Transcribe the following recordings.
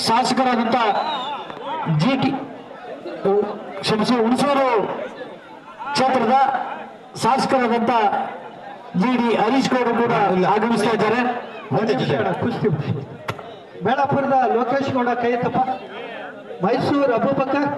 ಶಾಸಕರಾದಂಥ ಜಿಟಿ ಹುಣಸೂರು ಕ್ಷೇತ್ರದ ಶಾಸಕರಾದಂಥ ಜಿಡಿ ಹರೀಶ್ ಗೌಡ ಕೂಡ ಆಗಮಿಸ್ತಾ ಇದ್ದಾರೆ. ಕುಸ್ತಿ ಬೇಳಾಪುರದ ಲೋಕೇಶ್ ಗೌಡ ಕೈ ತಪ್ಪ, ಮೈಸೂರು ಅಬೂಬಕರ್,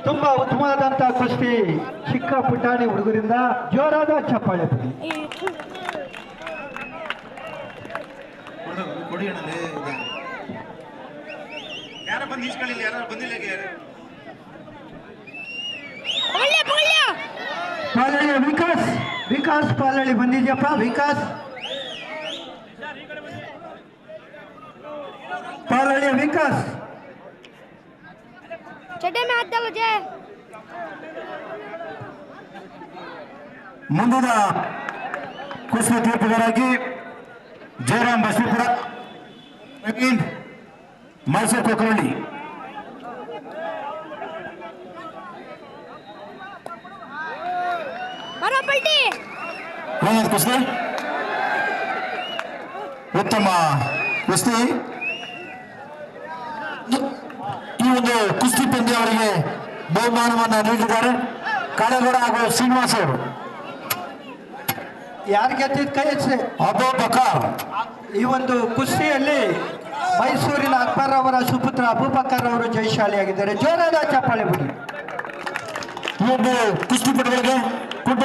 ತುಂಬಾ ಉತ್ತಮವಾದಂತ ಕುಸ್ತಿ ಚಿಕ್ಕ ಪುಟಾಣಿ ಹುಡುಗರಿಂದ ಜೋರಾದ ಚಪ್ಪಾಳೆ. ಪಾಲಳ್ಳಿ ವಿಕಾಸ್ ಪಾಲಳ್ಳಿ ಬಂದಿದ್ಯಪ್ಪ. ವಿಕಾಸ್ ಪಾಲಳ್ಳಿ ವಿಕಾಸ್ ಮುಂದಿನ ಕುಸ್ತಿ ತೀರ್ಪುಗಾರಾಗಿ ಜಯರಾಮ್ ಬಸವಪುರ, ಮೈಸೂರು ಕೊಕ್ಕರಳ್ಳಿ. ಕುಸ್ತಿ ಉತ್ತಮ ಕುಸ್ತಿ. ಈ ಒಂದು ಕುಸ್ತಿ ಪಂದ್ಯ ಅವರಿಗೆ ಬಹುಮಾನವನ್ನು ನೀಡಿದ್ದಾರೆ ಕಾಳೇಗೌಡ ಹಾಗೂ ಶ್ರೀನಿವಾಸ್ ಅವರು. ಯಾರು ಗೆದ್ದಿದ್ದ ಕೈ ಹೆಚ್ಚೆ ಅಬೂಬಕರ್. ಈ ಒಂದು ಕುಸ್ತಿಯಲ್ಲಿ ಮೈಸೂರಿನ ಅಕ್ಬರ್ ಅವರ ಸುಪುತ್ರ ಅಬೂಬಕರ್ ಅವರು ಜಯಶಾಲಿಯಾಗಿದ್ದಾರೆ. ಜೋರಾದ ಚಪ್ಪಾಳೆ ಬಿಡಿ. ಈ ಒಂದು ಕುಸ್ತಿಪಟುಗಳಿಗೆ ಕುಟುಂಬ